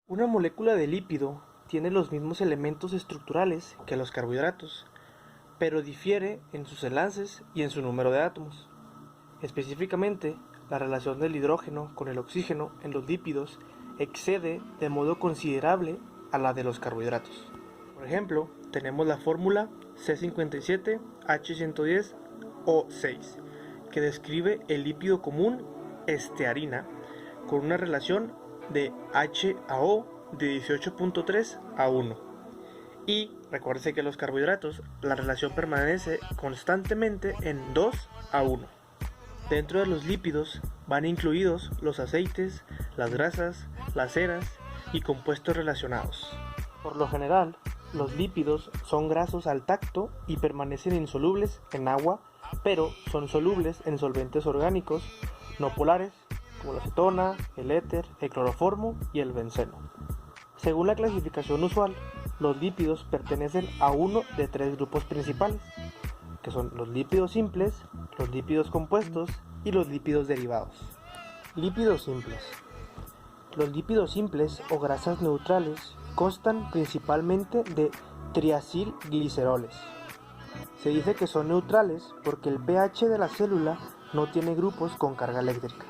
Una molécula de lípido tiene los mismos elementos estructurales que los carbohidratos, pero difiere en sus enlaces y en su número de átomos. Específicamente, la relación del hidrógeno con el oxígeno en los lípidos excede de modo considerable a la de los carbohidratos. Por ejemplo, tenemos la fórmula C57H110O6, que describe el lípido común estearina con una relación de HAO de 18.3 a 1. Y recuerde que los carbohidratos, la relación permanece constantemente en 2 a 1. Dentro de los lípidos van incluidos los aceites, las grasas, las ceras y compuestos relacionados. Por lo general, los lípidos son grasos al tacto y permanecen insolubles en agua, pero son solubles en solventes orgánicos no polares como la acetona, el éter, el cloroformo y el benceno. Según la clasificación usual, los lípidos pertenecen a uno de tres grupos principales, que son los lípidos simples, los lípidos compuestos y los lípidos derivados. Lípidos simples. Los lípidos simples o grasas neutrales constan principalmente de triacilgliceroles. Se dice que son neutrales porque el pH de la célula no tiene grupos con carga eléctrica.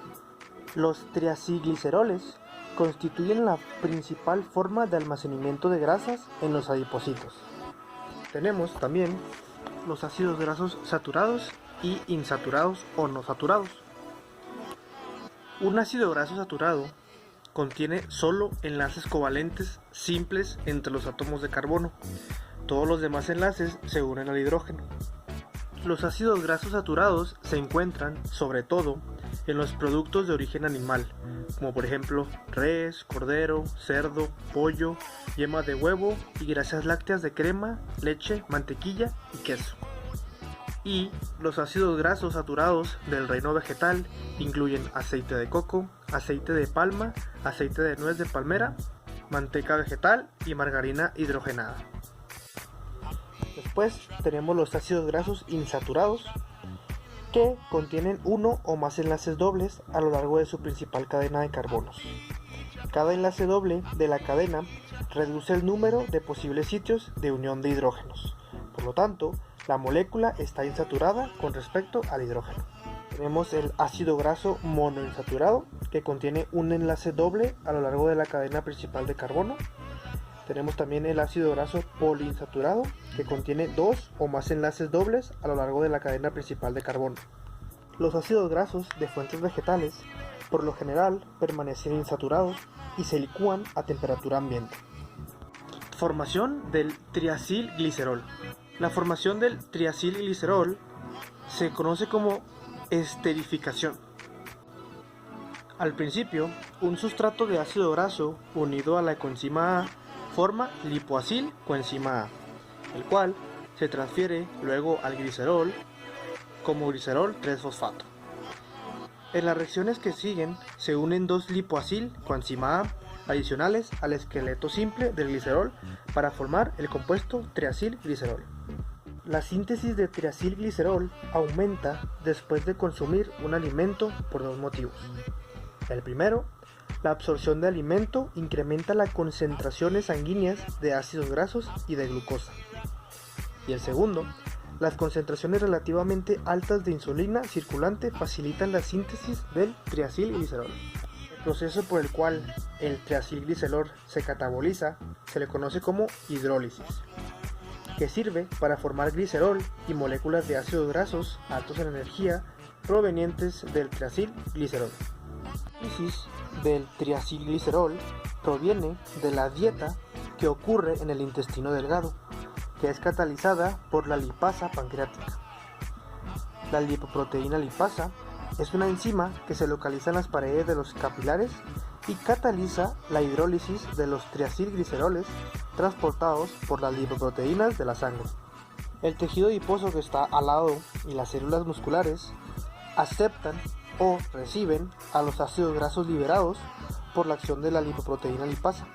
Los triacilgliceroles constituyen la principal forma de almacenamiento de grasas en los adipocitos. Tenemos también los ácidos grasos saturados y insaturados o no saturados. Un ácido graso saturado contiene solo enlaces covalentes simples entre los átomos de carbono. Todos los demás enlaces se unen al hidrógeno. Los ácidos grasos saturados se encuentran, sobre todo, en los productos de origen animal, como por ejemplo res, cordero, cerdo, pollo, yema de huevo y grasas lácteas de crema, leche, mantequilla y queso. Y los ácidos grasos saturados del reino vegetal incluyen aceite de coco, aceite de palma, aceite de nuez de palmera, manteca vegetal y margarina hidrogenada. Después tenemos los ácidos grasos insaturados, que contienen uno o más enlaces dobles a lo largo de su principal cadena de carbonos. Cada enlace doble de la cadena reduce el número de posibles sitios de unión de hidrógenos. Por lo tanto, la molécula está insaturada con respecto al hidrógeno. Tenemos el ácido graso monoinsaturado, que contiene un enlace doble a lo largo de la cadena principal de carbono. Tenemos también el ácido graso poliinsaturado, que contiene dos o más enlaces dobles a lo largo de la cadena principal de carbono. Los ácidos grasos de fuentes vegetales, por lo general, permanecen insaturados y se licúan a temperatura ambiente. Formación del triacilglicerol. La formación del triacilglicerol se conoce como esterificación. Al principio, un sustrato de ácido graso unido a la coenzima A forma lipoacil coenzima A, el cual se transfiere luego al glicerol como glicerol 3-fosfato. En las reacciones que siguen se unen dos lipoacil coenzima A adicionales al esqueleto simple del glicerol para formar el compuesto triacilglicerol. La síntesis de triacilglicerol aumenta después de consumir un alimento por dos motivos. El primero, la absorción de alimento incrementa las concentraciones sanguíneas de ácidos grasos y de glucosa. Y el segundo, las concentraciones relativamente altas de insulina circulante facilitan la síntesis del triacilglicerol. El proceso por el cual el triacilglicerol se cataboliza se le conoce como hidrólisis, que sirve para formar glicerol y moléculas de ácidos grasos altos en energía provenientes del triacilglicerol. La síntesis del triacilglicerol proviene de la dieta que ocurre en el intestino delgado, que es catalizada por la lipasa pancreática. La lipoproteína lipasa es una enzima que se localiza en las paredes de los capilares y cataliza la hidrólisis de los triacilgliceroles transportados por las lipoproteínas de la sangre. El tejido adiposo que está al lado y las células musculares aceptan o reciben a los ácidos grasos liberados por la acción de la lipoproteína lipasa.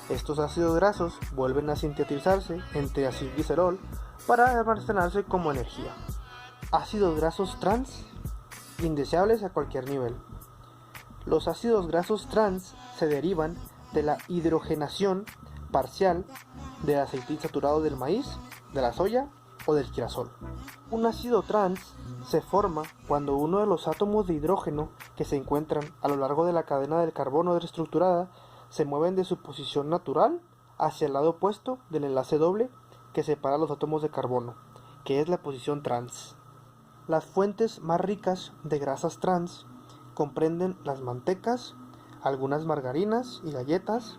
Estos ácidos grasos vuelven a sintetizarse en triacilglicerol para almacenarse como energía. Ácidos grasos trans indeseables a cualquier nivel. Los ácidos grasos trans se derivan de la hidrogenación parcial del aceite insaturado del maíz, de la soya o del girasol. Un ácido trans se forma cuando uno de los átomos de hidrógeno que se encuentran a lo largo de la cadena del carbono reestructurada se mueven de su posición natural hacia el lado opuesto del enlace doble que separa los átomos de carbono, que es la posición trans. Las fuentes más ricas de grasas trans comprenden las mantecas, algunas margarinas y galletas,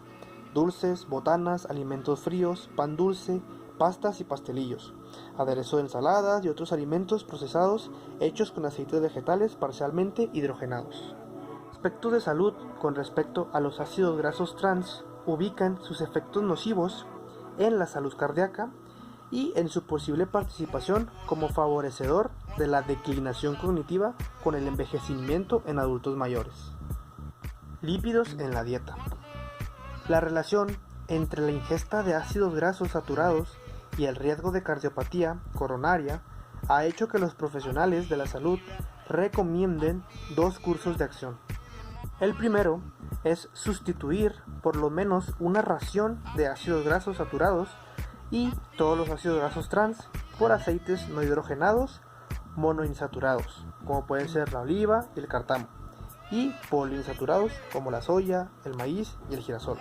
dulces, botanas, alimentos fríos, pan dulce, pastas y pastelillos, aderezo de ensaladas y otros alimentos procesados hechos con aceites vegetales parcialmente hidrogenados. Aspectos de salud con respecto a los ácidos grasos trans ubican sus efectos nocivos en la salud cardíaca y en su posible participación como favorecedor de la declinación cognitiva con el envejecimiento en adultos mayores. Lípidos en la dieta. La relación entre la ingesta de ácidos grasos saturados y el riesgo de cardiopatía coronaria ha hecho que los profesionales de la salud recomienden dos cursos de acción. El primero es sustituir por lo menos una ración de ácidos grasos saturados y todos los ácidos grasos trans por aceites no hidrogenados monoinsaturados, como pueden ser la oliva y el cártamo, y poliinsaturados como la soya, el maíz y el girasol.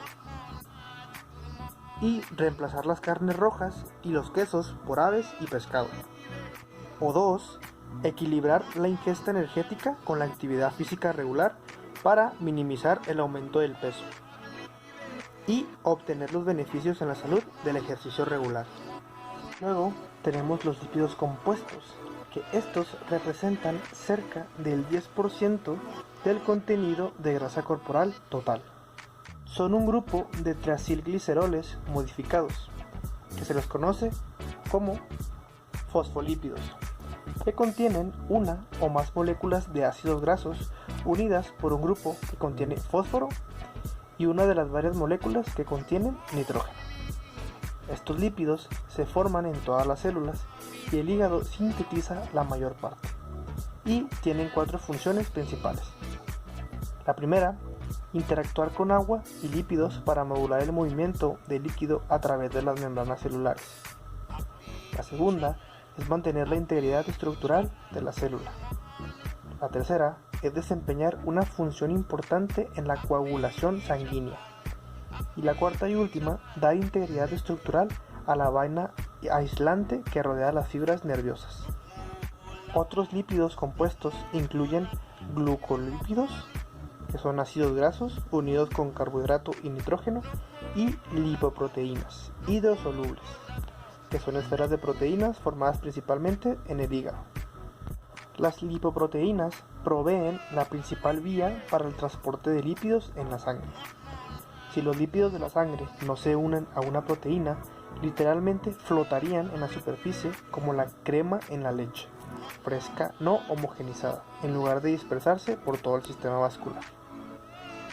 Y reemplazar las carnes rojas y los quesos por aves y pescado. O 2. Equilibrar la ingesta energética con la actividad física regular para minimizar el aumento del peso y obtener los beneficios en la salud del ejercicio regular. Luego tenemos los lípidos compuestos, que estos representan cerca del 10% del contenido de grasa corporal total. Son un grupo de triacilgliceroles modificados, que se los conoce como fosfolípidos, que contienen una o más moléculas de ácidos grasos unidas por un grupo que contiene fósforo y una de las varias moléculas que contienen nitrógeno. Estos lípidos se forman en todas las células y el hígado sintetiza la mayor parte, y tienen 4 funciones principales. La primera, interactuar con agua y lípidos para modular el movimiento del líquido a través de las membranas celulares. La segunda es mantener la integridad estructural de la célula. La tercera es desempeñar una función importante en la coagulación sanguínea. Y la cuarta y última, dar integridad estructural a la vaina aislante que rodea las fibras nerviosas. Otros lípidos compuestos incluyen glucolípidos, que son ácidos grasos unidos con carbohidrato y nitrógeno, y lipoproteínas hidrosolubles, que son esferas de proteínas formadas principalmente en el hígado. Las lipoproteínas proveen la principal vía para el transporte de lípidos en la sangre. Si los lípidos de la sangre no se unen a una proteína, literalmente flotarían en la superficie como la crema en la leche, fresca no homogenizada, en lugar de dispersarse por todo el sistema vascular.